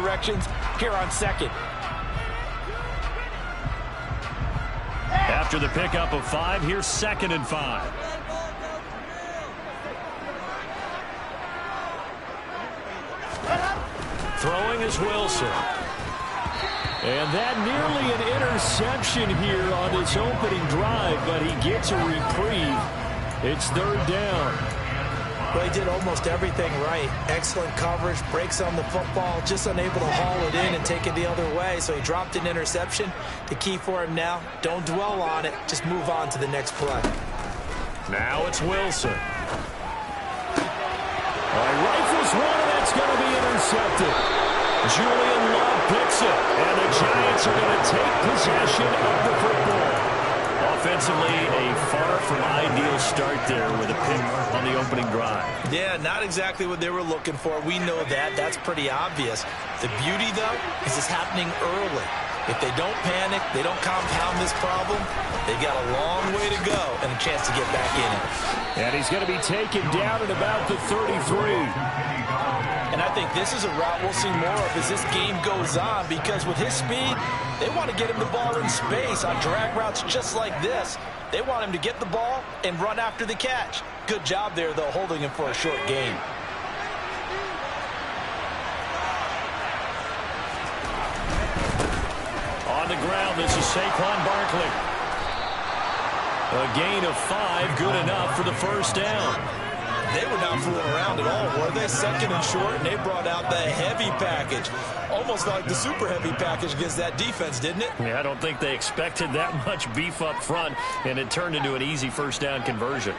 directions here on second. After the pickup of 5, here's 2nd and 5. Throwing is Wilson. And that nearly an interception here on his opening drive, but he gets a reprieve. It's 3rd down. Well, he did almost everything right. Excellent coverage, breaks on the football, just unable to haul it in and take it the other way, so he dropped an interception. The key for him now, don't dwell on it, just move on to the next play. Now it's Wilson. Rifles one, and that's going to be intercepted. Julian Love picks it, and the Giants are going to take possession of the football. Offensively, a far from ideal start there with a pick on the opening drive. Yeah, not exactly what they were looking for. We know that. That's pretty obvious. The beauty, though, is it's happening early. If they don't panic, they don't compound this problem, they've got a long way to go and a chance to get back in it. And he's going to be taken down at about the 33. And I think this is a route we'll see more of as this game goes on, because with his speed, they want to get him the ball in space on drag routes just like this. They want him to get the ball and run after the catch. Good job there, though, holding him for a short gain. On the ground, this is Saquon Barkley. A gain of 5, good enough for the first down. They were not fooling around at all, were they? 2nd and short, and they brought out the heavy package. Almost like the super heavy package against that defense, didn't it? Yeah, I don't think they expected that much beef up front, and it turned into an easy first down conversion.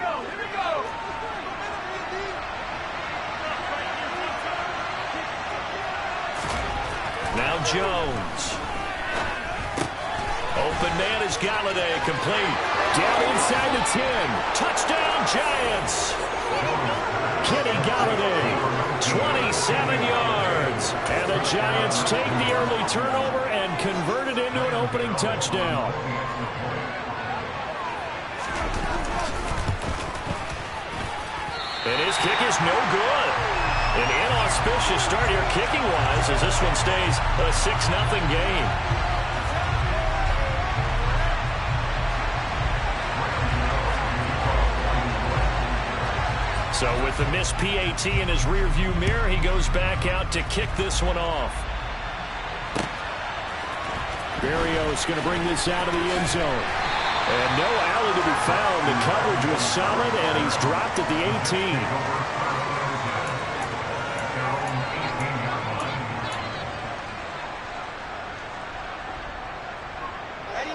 Now Jones. Open man is Galladay, complete. Down inside the 10. Touchdown, Giants. Kenny Galladay, 27 yards. And the Giants take the early turnover and convert it into an opening touchdown. And his kick is no good. An inauspicious start here kicking-wise as this one stays a 6-0 game. So with the missed PAT in his rearview mirror, he goes back out to kick this one off. Berrios going to bring this out of the end zone. And no alley to be found. The coverage was solid, and he's dropped at the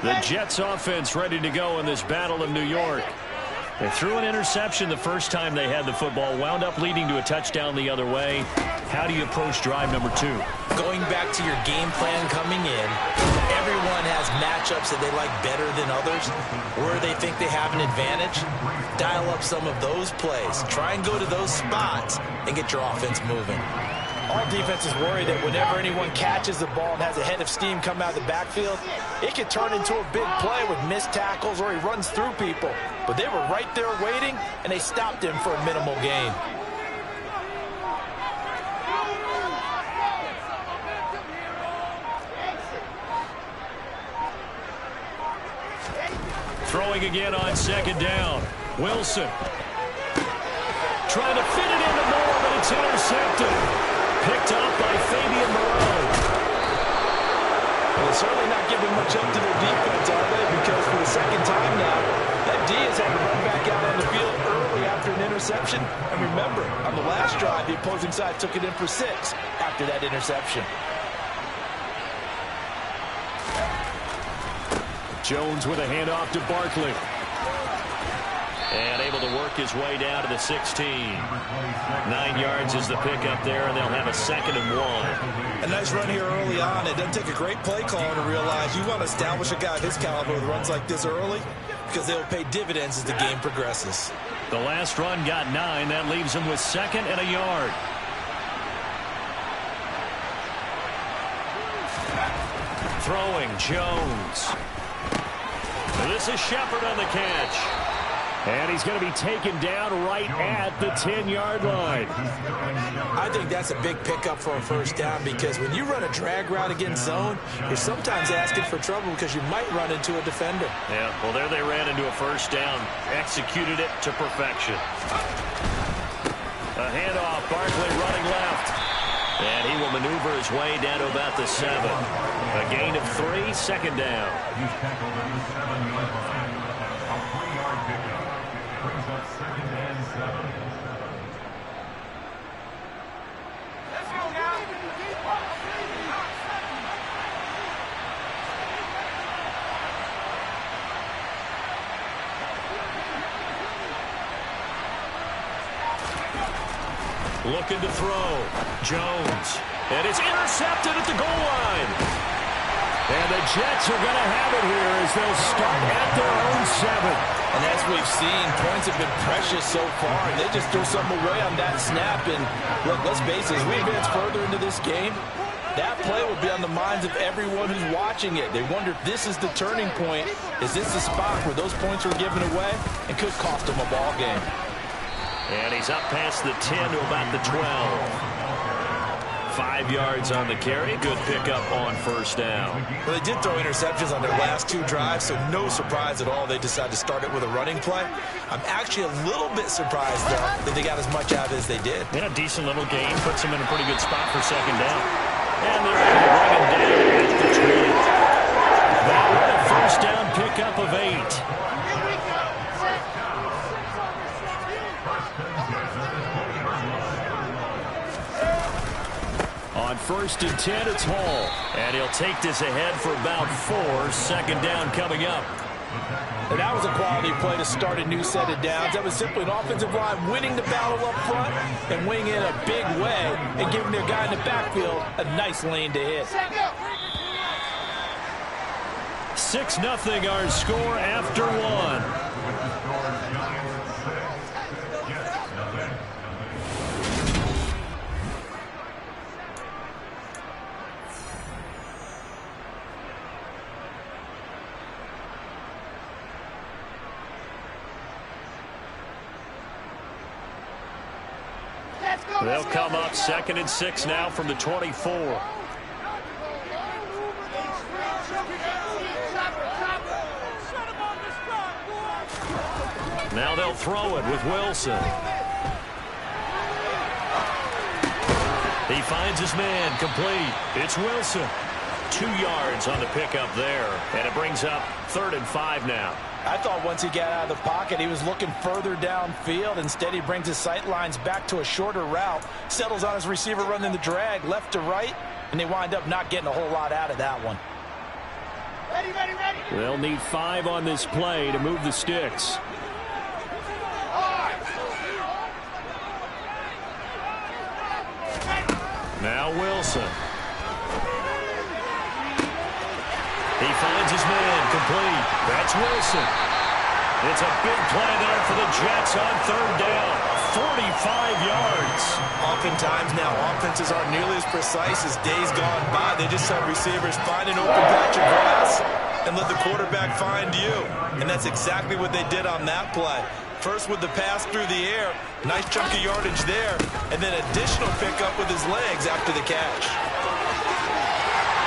18. The Jets offense ready to go in this battle of New York. They threw an interception the first time they had the football, wound up leading to a touchdown the other way. How do you approach drive number 2? Going back to your game plan coming in, everyone has matchups that they like better than others, where they think they have an advantage. Dial up some of those plays. Try and go to those spots and get your offense moving. All defenses worry that whenever anyone catches the ball and has a head of steam come out of the backfield, it could turn into a big play with missed tackles or he runs through people. But they were right there waiting, and they stopped him for a minimal gain. Throwing again on 2nd down. Wilson. Trying to fit it into Moore, but it's intercepted. Picked up by Fabian Moreau. Well, they're certainly not giving much up to their defense, are they? Because for the second time now, that D has had to run back out on the field early after an interception. And remember, on the last drive, the opposing side took it in for 6 after that interception. Jones with a handoff to Barkley. And able to work his way down to the 16. 9 yards is the pickup there, and they'll have a 2nd and 1. A nice run here early on. It doesn't take a great play caller to realize you want to establish a guy of his caliber with runs like this early, because they'll pay dividends as the game progresses. The last run got 9. That leaves him with 2nd and a yard. Throwing, Jones. This is Shepard on the catch. And he's going to be taken down right at the 10-yard line. I think that's a big pickup for a first down because when you run a drag route against zone, you're sometimes asking for trouble because you might run into a defender. Yeah, well, there they ran into a first down. Executed it to perfection. A handoff, Barkley running left. And he will maneuver his way down to about the 7. A gain of 3, second down. He's tackled at the 7-yard line. A 3-yard pickup. Brings up second and 7. Let's go now. Looking to throw. Jones. And it's intercepted at the goal line. And the Jets are going to have it here as they'll start at their own 7. And as we've seen, points have been precious so far. And they just threw something away on that snap. And look, let's face it, as we advance further into this game, that play will be on the minds of everyone who's watching it. They wonder if this is the turning point. Is this the spot where those points were given away and could cost them a ball game? And he's up past the 10 to about the 12. 5 yards on the carry. Good pickup on first down. Well, they did throw interceptions on their last 2 drives, so no surprise at all they decided to start it with a running play. I'm actually a little bit surprised, though, that they got as much out of it as they did. In a decent little game, puts them in a pretty good spot for second down. And they're able to bring him down at the 20. That was a first down pickup of 8. On first and 10, it's Hall. And he'll take this ahead for about 4. Second down coming up. And that was a quality play to start a new set of downs. That was simply an offensive line winning the battle up front and winning in a big way and giving their guy in the backfield a nice lane to hit. 6-0 our score after 1. They'll come up 2nd and 6 now from the 24. Now they'll throw it with Wilson. He finds his man complete. It's Wilson. 2 yards on the pickup there. And it brings up 3rd and 5 now. I thought once he got out of the pocket, he was looking further downfield. Instead, he brings his sight lines back to a shorter route, settles on his receiver running the drag left to right, and they wind up not getting a whole lot out of that one. Ready, ready, ready. They'll need 5 on this play to move the sticks. Now Wilson. He finds his man complete. That's Wilson. It's a big play there for the Jets on 3rd down. 45 yards. Oftentimes now, offenses aren't nearly as precise as days gone by. They just have receivers find an open patch of grass and let the quarterback find you. And that's exactly what they did on that play. First with the pass through the air. Nice chunk of yardage there. And then additional pickup with his legs after the catch.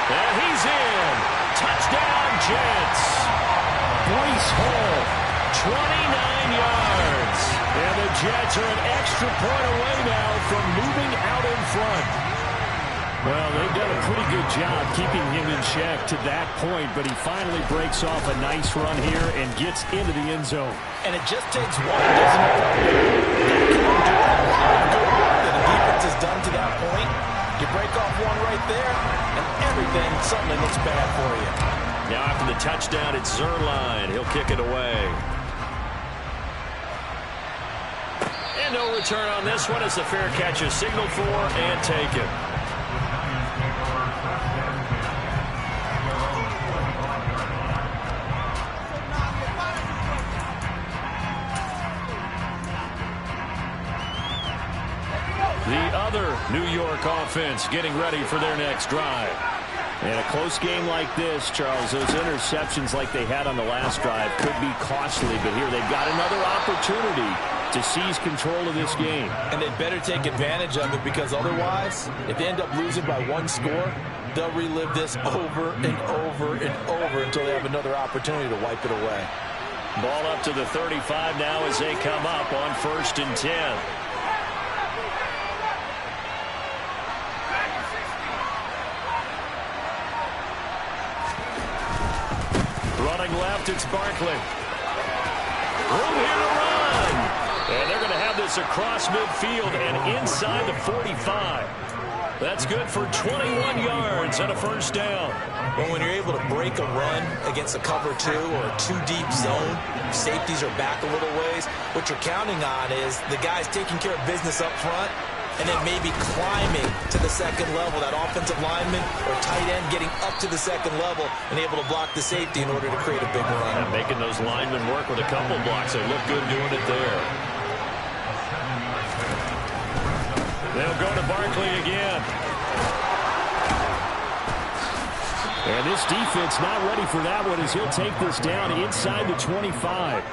And he's in. Touchdown, Jets. Breece Hall, 29 yards. And the Jets are an extra point away now from moving out in front. Well, they've done a pretty good job keeping him in check to that point, but he finally breaks off a nice run here and gets into the end zone. And it just takes one, doesn't it? That can undo a lot of good work that the defense has done to that point. You break off one right there, and everything suddenly looks bad for you. Now after the touchdown, it's Zerline. He'll kick it away. And no return on this one as the fair catch is signaled for and taken. The other New York offense getting ready for their next drive. In a close game like this, Charles, those interceptions like they had on the last drive could be costly, but here they've got another opportunity to seize control of this game. And they'd better take advantage of it, because otherwise, if they end up losing by one score, they'll relive this over and over and over until they have another opportunity to wipe it away. Ball up to the 35 now as they come up on 1st and 10. Running left, it's Barkley. Room here to run. And they're going to have this across midfield and inside the 45. That's good for 21 yards and a 1st down. Well, when you're able to break a run against a cover 2 or a 2-deep zone, safeties are back a little ways. What you're counting on is the guys taking care of business up front and then maybe climbing to the second level. That offensive lineman or tight end getting up to the second level and able to block the safety in order to create a big run. And making those linemen work with a couple blocks. They look good doing it there. They'll go to Barkley again. And this defense not ready for that one as he'll take this down inside the 25.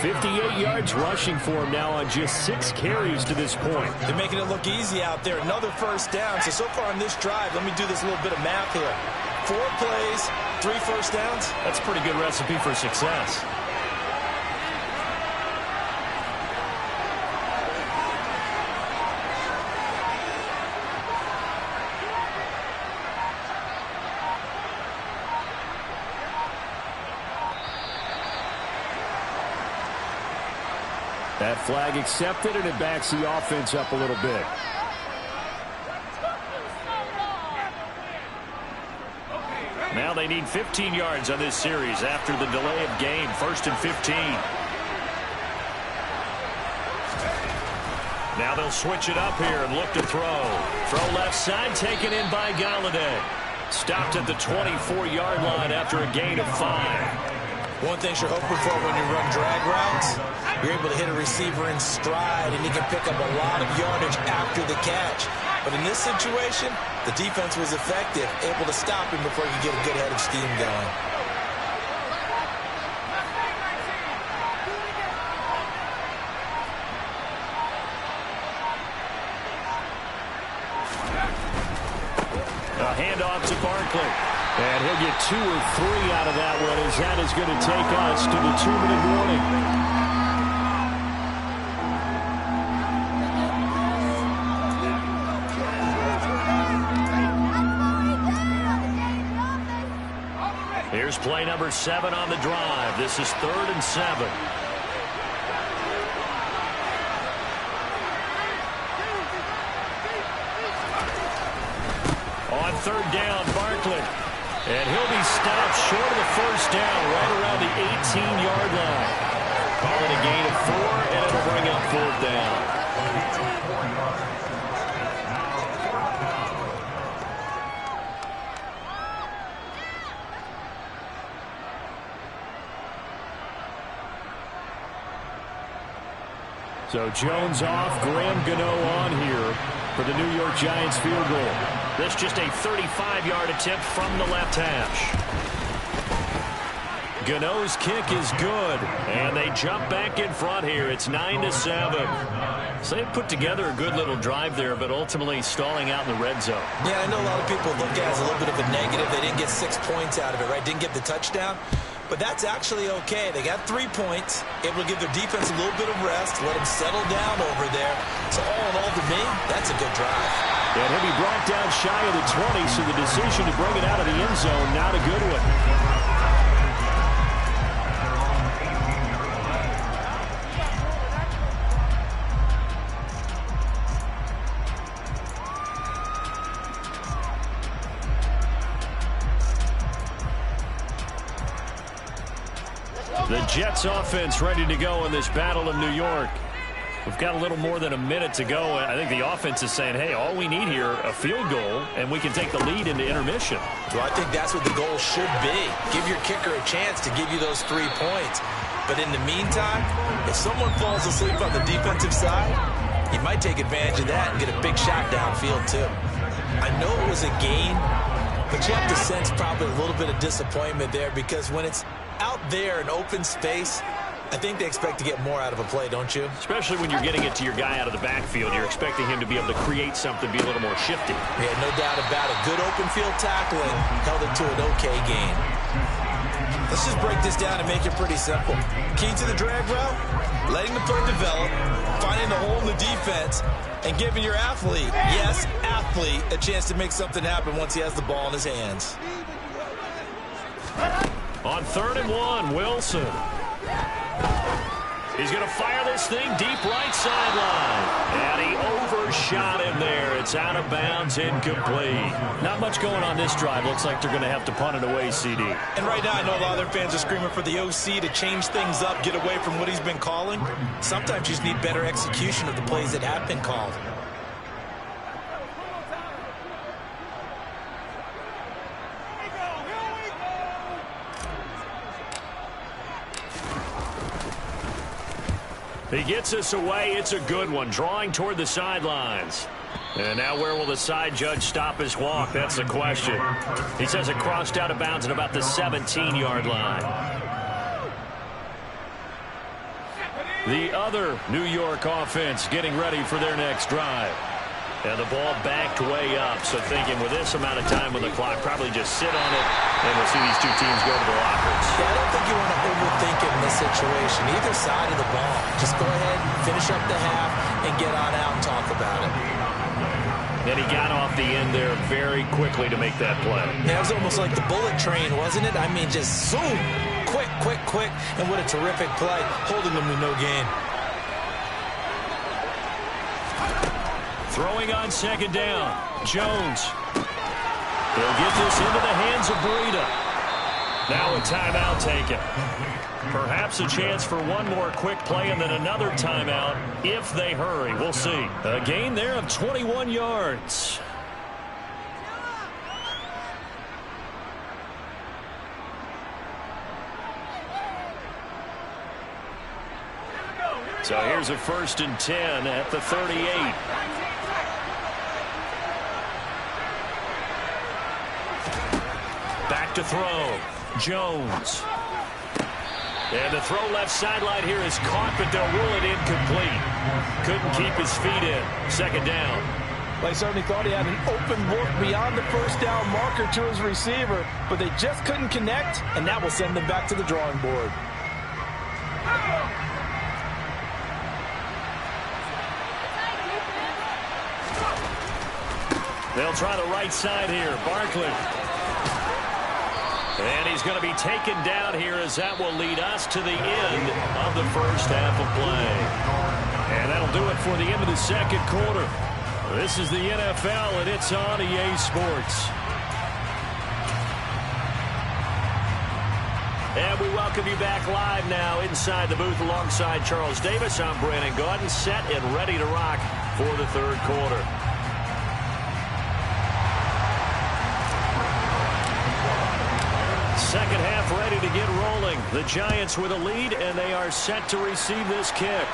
58 yards rushing for him now on just 6 carries to this point. They're making it look easy out there. Another 1st down. So far on this drive, let me do this little bit of math here. 4 plays, 3 1st downs. That's a pretty good recipe for success. That flag accepted, and it backs the offense up a little bit. Now they need 15 yards on this series after the delay of game. 1st and 15. Now they'll switch it up here and look to throw. Throw left side, taken in by Galladay. Stopped at the 24-yard line after a gain of 5. One thing you're hoping for when you run drag routes, you're able to hit a receiver in stride, and he can pick up a lot of yardage after the catch. But in this situation, the defense was effective, able to stop him before he could get a good head of steam going. A handoff to Barkley. And he'll get 2 or 3 out of that one as that is going to take us to the 2-minute warning. Here's play number 7 on the drive. This is 3rd and 7. On 3rd down, Barkley. And he'll be stopped short of the 1st down, right around the 18-yard line. Call it a gain of 4, and it'll bring up 4th down. So Jones off, Graham Gano on here for the New York Giants field goal. This just a 35-yard attempt from the left hash. Gano's kick is good, and they jump back in front here. It's 9-7. So they put together a good little drive there, but ultimately stalling out in the red zone. Yeah, I know a lot of people look at it as a little bit of a negative. They didn't get 6 points out of it, right? Didn't get the touchdown. But that's actually okay. They got 3 points, able to give their defense a little bit of rest, let them settle down over there. So all in all, to me, that's a good drive. And he'll be brought down shy of the 20, so the decision to bring it out of the end zone, not a good one. The Jets offense ready to go in this battle of New York. We've got a little more than a minute to go. I think the offense is saying, hey, all we need here, a field goal, and we can take the lead into intermission. Well, I think that's what the goal should be. Give your kicker a chance to give you those 3 points. But in the meantime, if someone falls asleep on the defensive side, you might take advantage of that and get a big shot downfield, too. I know it was a gain, But you have to sense probably a little bit of disappointment there, because when it's out there in open space, I think they expect to get more out of a play, don't you? Especially when you're getting it to your guy out of the backfield. You're expecting him to be able to create something, be a little more shifty. Yeah, no doubt about it. Good open field tackling held it to an okay gain. Let's just break this down and make it pretty simple. Key to the drag route, letting the play develop, finding the hole in the defense, and giving your athlete, yes, athlete, a chance to make something happen once he has the ball in his hands. On 3rd and 1, Wilson. He's going to fire this thing deep right sideline. And he overshot him there. It's out of bounds, incomplete. Not much going on this drive. Looks like they're going to have to punt it away, CD. And right now, I know a lot of their fans are screaming for the OC to change things up, get away from what he's been calling. Sometimes you just need better execution of the plays that have been called. He gets us away. It's a good one. Drawing toward the sidelines. And now where will the side judge stop his walk? That's the question. He says it crossed out of bounds at about the 17-yard line. The other New York offense getting ready for their next drive. And the ball backed way up. So thinking with this amount of time on the clock, probably just sit on it, and we'll see these two teams go to the lockers. Yeah, I don't think you want to overthink it in this situation. Either side of the ball. Just go ahead, finish up the half, and get on out and talk about it. And he got off the end there very quickly to make that play. Yeah, it was almost like the bullet train, wasn't it? I mean, just zoom. Quick, quick, quick. And what a terrific play, holding them to no gain. Throwing on 2nd down. Jones. He'll get this into the hands of Breida. Now a timeout taken. Perhaps a chance for one more quick play and then another timeout if they hurry. We'll see. A gain there of 21 yards. So here's a 1st and 10 at the 38. Back to throw. Jones. And the throw left sideline here is caught, but they'll rule it incomplete. Couldn't keep his feet in. 2nd down. They certainly thought he had an open look beyond the 1st down marker to his receiver, but they just couldn't connect, and that will send them back to the drawing board. They'll try the right side here. Barkley. And he's going to be taken down here, as that will lead us to the end of the first half of play. And that'll do it for the end of the 2nd quarter. This is the NFL, and it's on EA Sports. And we welcome you back live now inside the booth alongside Charles Davis. I'm Brandon Gaudin, set and ready to rock for the 3rd quarter. Second half ready to get rolling. The Giants with a lead, and they are set to receive this kick.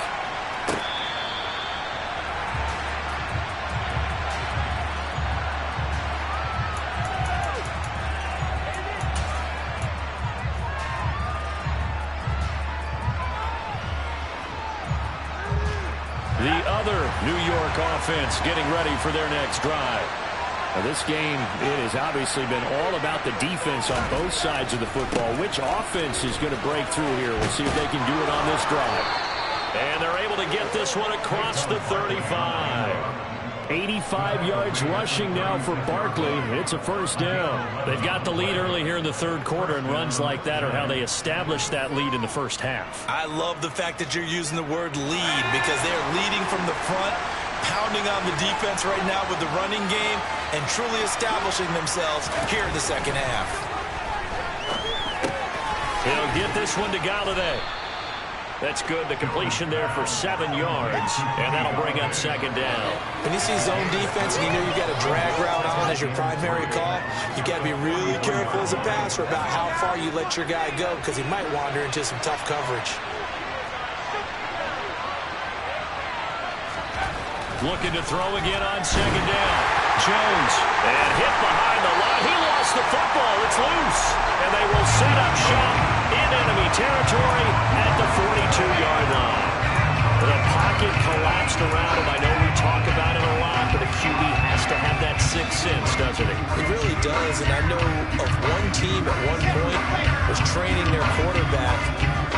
The other New York offense getting ready for their next drive. Now this game, it has obviously been all about the defense on both sides of the football. Which offense is going to break through here? We'll see if they can do it on this drive. And they're able to get this one across the 35. 85 yards rushing now for Barkley. It's a 1st down. They've got the lead early here in the 3rd quarter, and runs like that are how they established that lead in the 1st half. I love the fact that you're using the word lead, because they're leading from the front, pounding on the defense right now with the running game, and truly establishing themselves here in the 2nd half. He'll get this one to Galladay. That's good. The completion there for 7 yards, and that'll bring up 2nd down. When you see zone defense and you know you got a drag route on as your primary call, you got to be really careful as a passer about how far you let your guy go, because he might wander into some tough coverage. Looking to throw again on 2nd down. Jones, and hit behind the line. He lost was, and I know of one team at one point was training their quarterback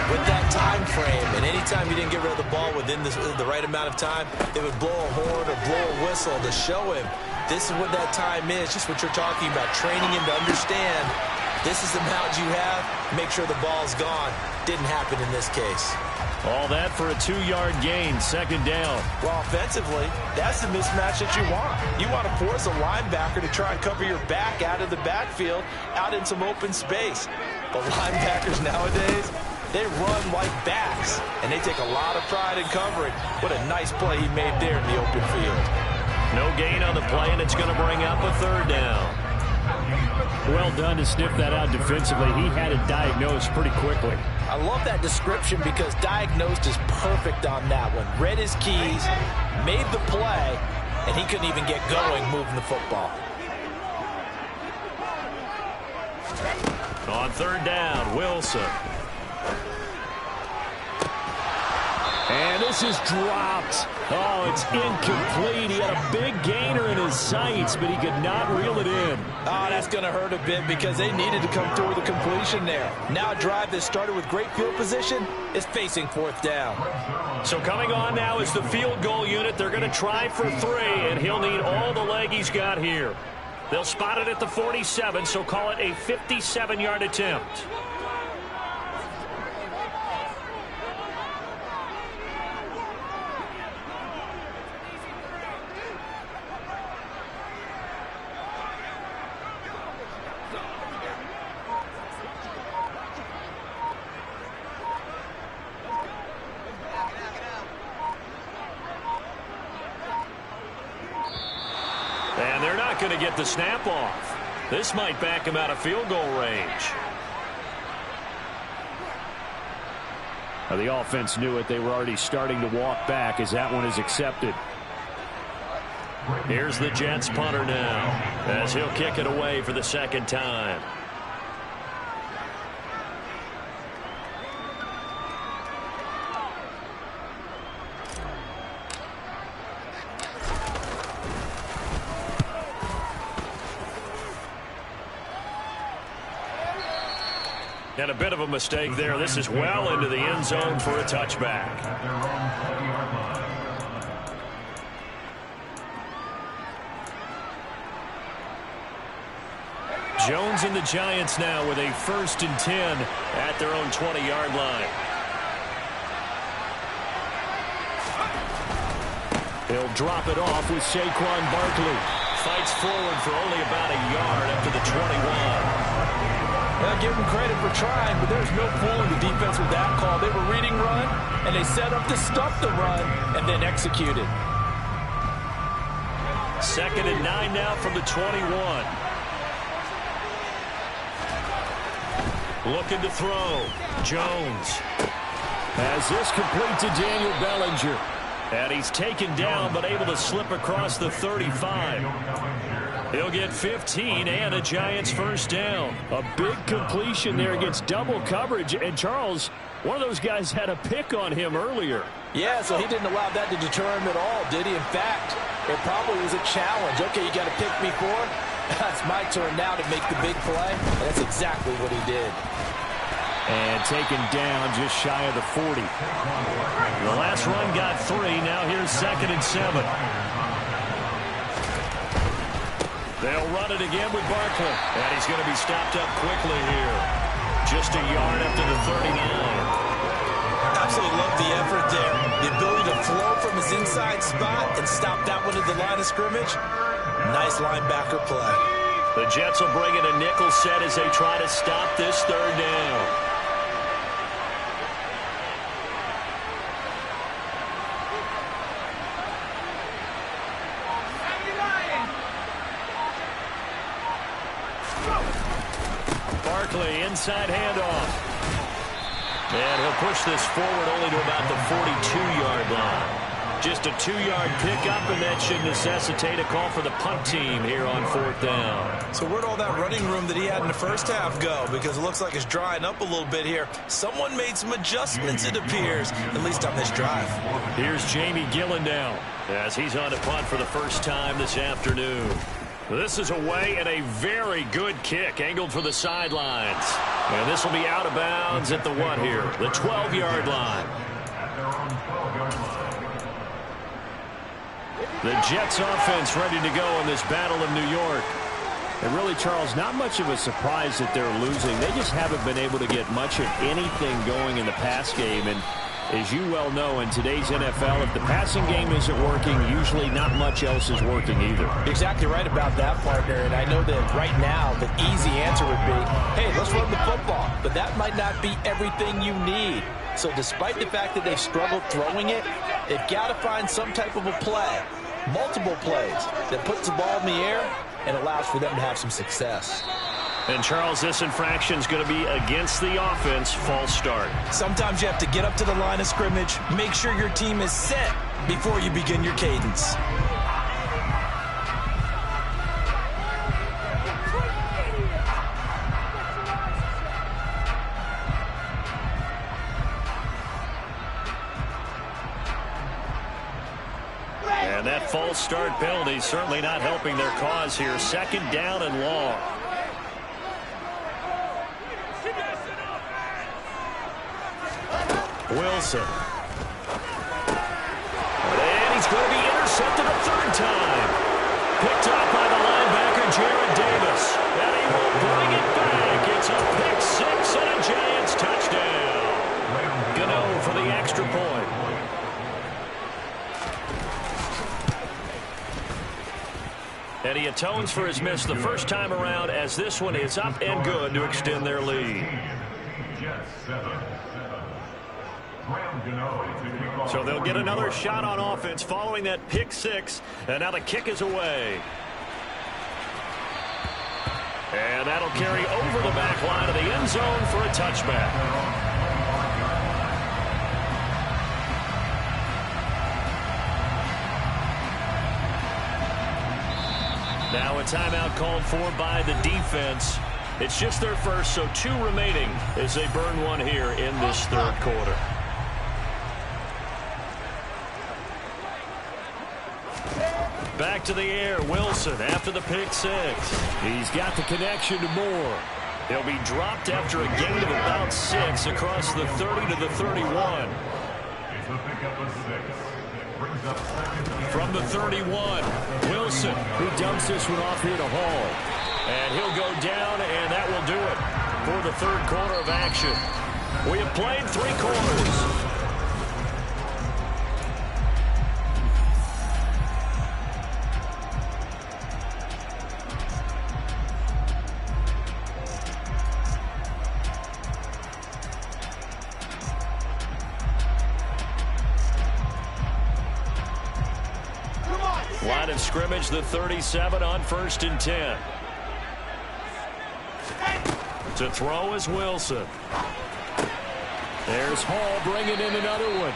with that time frame, and anytime you didn't get rid of the ball within the right amount of time, they would blow a horn or blow a whistle to show him this is what that time is, just what you're talking about, training him to understand this is the amount you have, make sure the ball's gone. Didn't happen in this case. All that for a 2-yard gain, second down. Well, offensively, that's the mismatch that you want. You want to force a linebacker to try and cover your back out of the backfield, out in some open space. But linebackers nowadays, they run like backs, and they take a lot of pride in covering. What a nice play he made there in the open field. No gain on the play, and it's going to bring up a third down. Well done to sniff that out defensively. He had it diagnosed pretty quickly. I love that description because diagnosed is perfect on that one. Read his keys, made the play, and he couldn't even get going moving the football. On third down, Wilson. And this is dropped. Oh, it's incomplete. He had a big gainer in his sights, but he could not reel it in. Oh, that's going to hurt a bit because they needed to come through with a completion there. Now a drive that started with great field position is facing fourth down. So coming on now is the field goal unit. They're going to try for 3, and he'll need all the leg he's got here. They'll spot it at the 47, so call it a 57-yard attempt. And they're not going to get the snap off. This might back him out of field goal range. Now, the offense knew it. They were already starting to walk back as that one is accepted. Here's the Jets punter now as he'll kick it away for the second time. And a bit of a mistake there. This is well into the end zone for a touchback. Jones and the Giants now with a 1st and 10 at their own 20-yard line. He'll drop it off with Saquon Barkley. Fights forward for only about a yard up to the 21. I'll give them credit for trying, but there's no fooling the defense with that call. They were reading run, and they set up to stop the run, and then executed. 2nd and 9 now from the 21. Looking to throw. Jones has this complete to Daniel Bellinger. And he's taken down, but able to slip across the 35. He'll get 15 and a Giants first down. A big completion there against double coverage. And Charles, one of those guys had a pick on him earlier. Yeah, so he didn't allow that to deter him at all, did he? In fact, it probably was a challenge. Okay, you got to pick me for it. That's my turn now to make the big play. And that's exactly what he did. And taken down just shy of the 40. The last run got 3. Now here's 2nd and 7. They'll run it again with Barkley. And he's going to be stopped up quickly here. Just a yard up to the 39. Absolutely love the effort there. The ability to flow from his inside spot and stop that one at the line of scrimmage. Nice linebacker play. The Jets will bring in a nickel set as they try to stop this third down. Barkley, inside handoff. And he'll push this forward only to about the 42-yard line. Just a 2-yard pickup, and that should necessitate a call for the punt team here on 4th down. So where'd all that running room that he had in the first half go? Because it looks like it's drying up a little bit here. Someone made some adjustments, it appears, at least on this drive. Here's Jamie Gillen now as he's on to punt for the first time this afternoon. This is away and a very good kick angled for the sidelines. And this will be out of bounds at the what here? The 12-yard line. The Jets offense ready to go in this Battle of New York. And really, Charles, not much of a surprise that they're losing. They just haven't been able to get much of anything going in the pass game. And as you well know, in today's NFL, if the passing game isn't working, usually not much else is working either. You're exactly right about that, partner. And I know that right now the easy answer would be, hey, let's run the football. But that might not be everything you need. So despite the fact that they've struggled throwing it, they've got to find some type of a play, multiple plays, that puts the ball in the air and allows for them to have some success. And, Charles, this infraction is going to be against the offense, false start. Sometimes you have to get up to the line of scrimmage, make sure your team is set before you begin your cadence. And that false start penalty certainly not helping their cause here. 2nd down and long. Wilson. And he's going to be intercepted a 3rd time. Picked up by the linebacker, Jared Davis. And he will bring it back. It's a pick 6 and a Giants touchdown. Gano for the extra point. And he atones for his miss the first time around, as this one is up and good to extend their lead. So they'll get another shot on offense following that pick 6. And now the kick is away. And that'll carry over the back line of the end zone for a touchback. Now a timeout called for by the defense. It's just their first, so 2 remaining as they burn one here in this 3rd quarter. Back to the air, Wilson after the pick 6. He's got the connection to Moore. He'll be dropped after a gain of about 6 across the 30 to the 31. From the 31, Wilson, who dumps this one off here to Hall. And he'll go down, and that will do it for the 3rd quarter of action. We have played 3 quarters. Line of scrimmage, the 37 on 1st and 10. To throw is Wilson. There's Hall bringing in another one.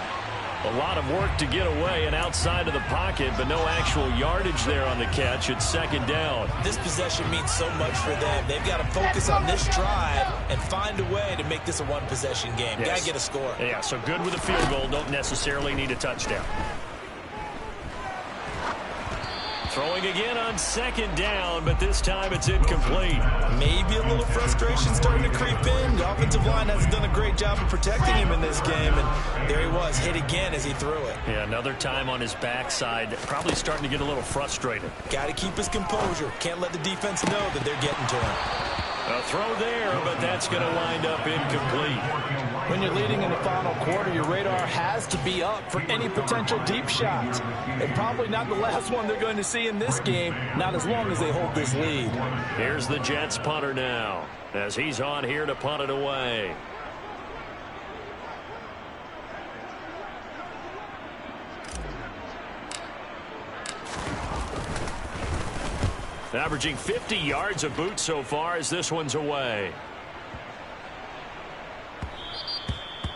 A lot of work to get away and outside of the pocket, but no actual yardage there on the catch. It's 2nd down. This possession means so much for them. They've got to focus on this drive and find a way to make this a 1-possession game. Yes. Got to get a score. Yeah, so good with a field goal. Don't necessarily need a touchdown. Throwing again on 2nd down, but this time it's incomplete. Maybe a little frustration starting to creep in. The offensive line hasn't done a great job of protecting him in this game, and there he was, hit again as he threw it. Yeah, another time on his backside, probably starting to get a little frustrated. Got to keep his composure. Can't let the defense know that they're getting to him. A throw there, but that's going to wind up incomplete. When you're leading in the final quarter, your radar has to be up for any potential deep shots. And probably not the last one they're going to see in this game, not as long as they hold this lead. Here's the Jets punter now, as he's on here to punt it away. Averaging 50 yards a boot so far as this one's away.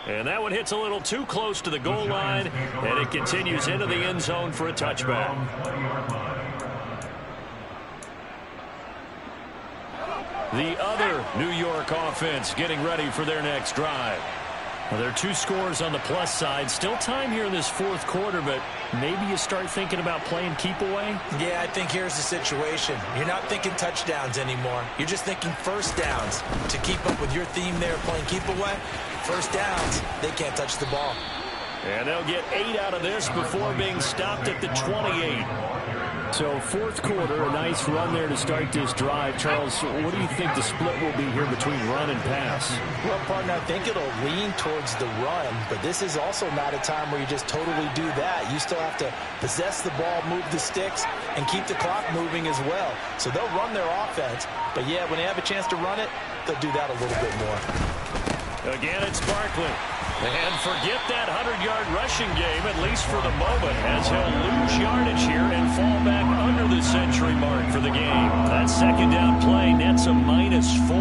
And that one hits a little too close to the goal line, and it continues into the end zone for a touchback. The other New York offense getting ready for their next drive. Well, there are 2 scores on the plus side. Still time here in this fourth quarter, but maybe you start thinking about playing keep away? Yeah, I think here's the situation. You're not thinking touchdowns anymore. You're just thinking first downs. To keep up with your theme there playing keep away, first downs, they can't touch the ball. And they'll get 8 out of this before being stopped at the 28. So fourth quarter, a nice run there to start this drive. Charles, what do you think the split will be here between run and pass? Well, partner, I think it'll lean towards the run, but this is also not a time where you just totally do that. You still have to possess the ball, move the sticks, and keep the clock moving as well. So they'll run their offense, but yeah, when they have a chance to run it, they'll do that a little bit more. Again, it's Barkley. And forget that 100-yard rushing game, at least for the moment, as he'll lose yardage here and fall back under the century mark for the game. That second down play nets a -4.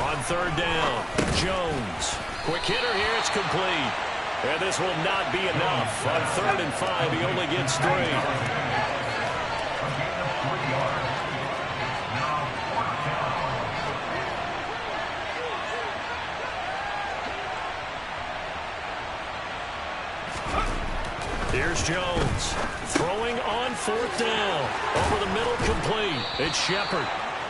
On third down, Jones. Quick hitter here, it's complete. And this will not be enough. On 3rd and 5, he only gets 3. Here's Jones. Throwing on 4th down. Over the middle, complete. It's Shepard.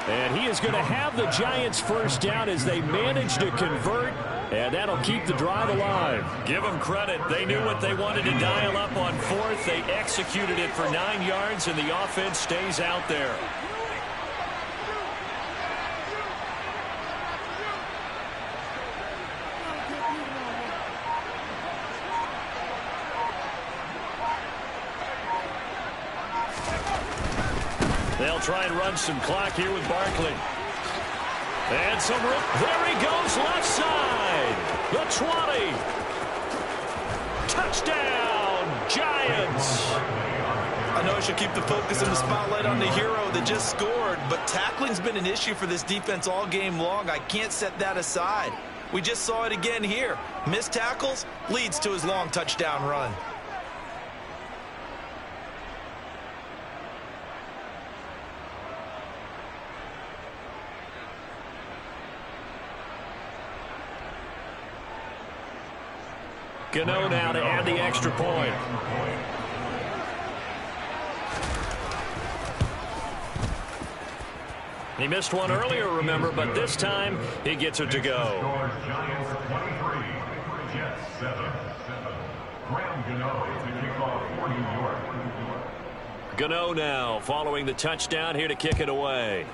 And he is going to have the Giants first down as they manage to convert. And that'll keep the drive alive. Give them credit. They knew what they wanted to dial up on 4th. They executed it for 9 yards, and the offense stays out there. They'll try and run some clock here with Barkley. And some room. There he goes, left side. The 20. Touchdown, Giants. I know I should keep the focus and the spotlight on the hero that just scored, but tackling's been an issue for this defense all game long. I can't set that aside. We just saw it again here. Missed tackles leads to his long touchdown run. Gano now to add the extra point. He missed one earlier, remember, but this time he gets it to go. Giants 23, Jets 7. Graham Gano to kick off for New York. Gano now following the touchdown here to kick it away.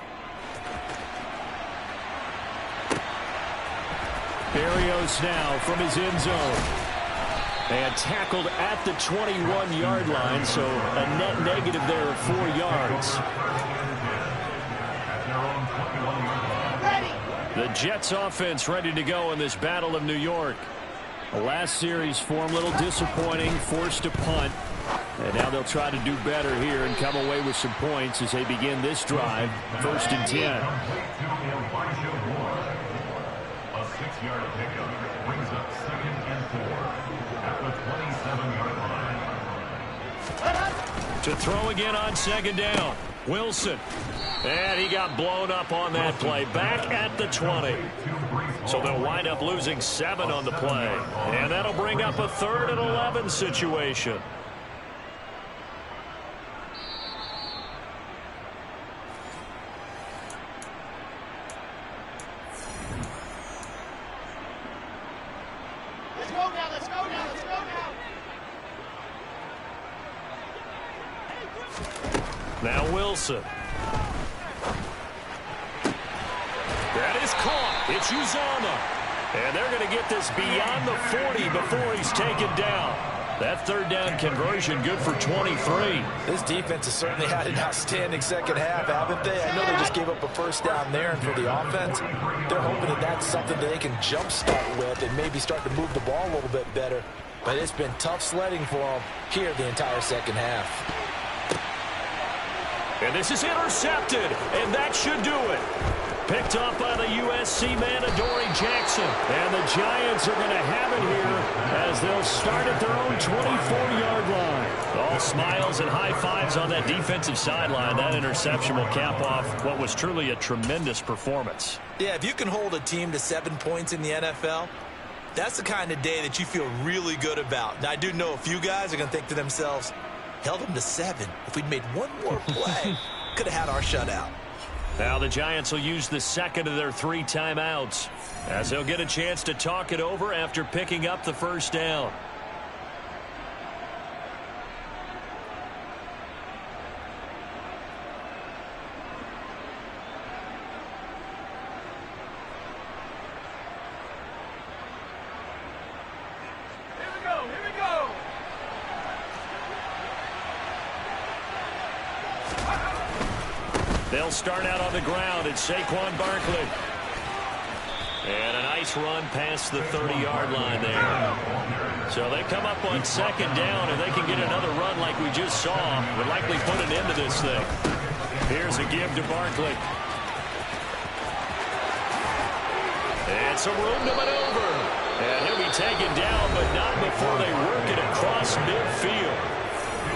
Berrios now from his end zone. And tackled at the 21-yard line, so a net negative there of 4 yards. The Jets offense ready to go in this Battle of New York. The last series for them, a little disappointing, forced to punt. And now they'll try to do better here and come away with some points as they begin this drive. 1st and 10. A 6-yard pickup brings up 2nd and 4 at the 27-yard line. To throw again on 2nd down. Wilson. And he got blown up on that play. Back at the 20. So they'll wind up losing 7 on the play. And that'll bring up a 3rd and 11 situation. Let's go now, let's go now, let's go now. Now Wilson. That is caught. It's Uzama. And they're going to get this beyond the 40 before he's taken down. That 3rd down conversion good for 23. This defense has certainly had an outstanding second half, haven't they? I know they just gave up a 1st down there, and for the offense, they're hoping that that's something that they can jumpstart with and maybe start to move the ball a little bit better. But it's been tough sledding for them here the entire second half. And this is intercepted, and that should do it. Picked off by the USC man, Adoree Jackson. And the Giants are going to have it here as they'll start at their own 24-yard line. All smiles and high fives on that defensive sideline. That interception will cap off what was truly a tremendous performance. Yeah, if you can hold a team to 7 points in the NFL, that's the kind of day that you feel really good about. Now, I do know a few guys are going to think to themselves, held them to 7. If we'd made one more play, could have had our shutout. Now the Giants will use the second of their 3 timeouts as they'll get a chance to talk it over after picking up the first down. They'll start out on the ground. It's Saquon Barkley. And a nice run past the 30-yard line there. So they come up on second down, and they can get another run like we just saw. Would likely put an end to this thing. Here's a give to Barkley. And some room to maneuver. And he'll be taken down, but not before they work it across midfield.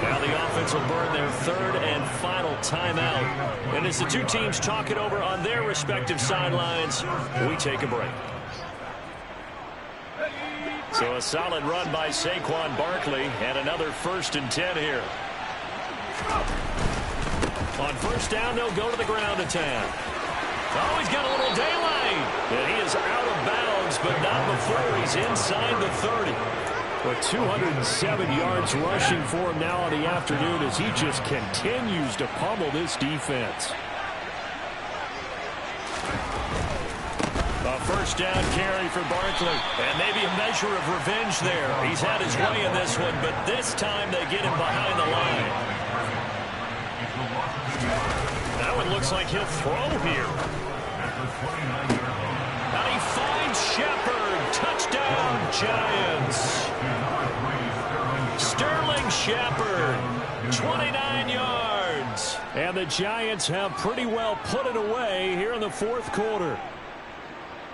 Now the offense will burn their 3rd and final timeout. And as the two teams talk it over on their respective sidelines, we take a break. So a solid run by Saquon Barkley and another 1st and 10 here. On first down, they'll go to the ground attack. Oh, he's got a little daylight. And he is out of bounds, but not before he's inside the 30. But 207 yards rushing for him now in the afternoon as he just continues to pummel this defense. A first down carry for Barkley. And maybe a measure of revenge there. He's had his way in this one, but this time they get him behind the line. That one looks like he'll throw here. And he finds Shepard. Touchdown, Giants. Sterling Shepard, 29 yards. And the Giants have pretty well put it away here in the 4th quarter.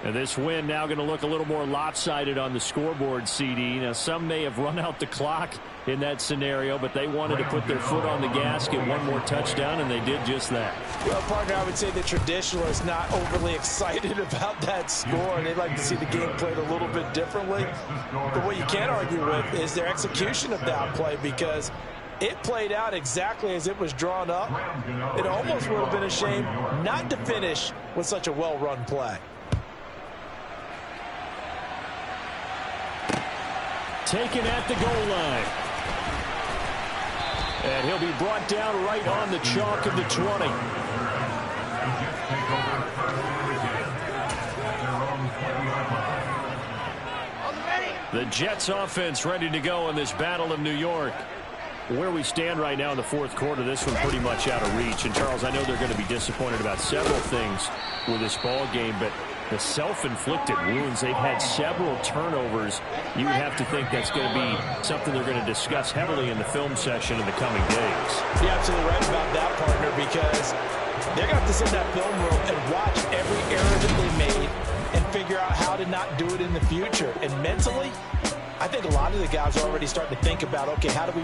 And this win now going to look a little more lopsided on the scoreboard, CD. Now, some may have run out the clock in that scenario, but they wanted to put their foot on the gas, get one more touchdown, and they did just that. Well, partner, I would say the traditionalists not overly excited about that score. They'd like to see the game played a little bit differently. But what you can't argue with is their execution of that play, because it played out exactly as it was drawn up. It almost would have been a shame not to finish with such a well-run play. Taken at the goal line. And he'll be brought down right on the chalk of the 20. The Jets offense ready to go in this Battle of New York. Where we stand right now in the 4th quarter, this one pretty much out of reach. And, Charles, I know they're going to be disappointed about several things with this ball game, but the self-inflicted wounds, they've had several turnovers. You would have to think that's going to be something they're going to discuss heavily in the film session in the coming days. You're absolutely right about that, partner, because they're going to have to sit in that film room and watch every error that they made and figure out how to not do it in the future. And mentally, I think a lot of the guys are already starting to think about, okay, how do we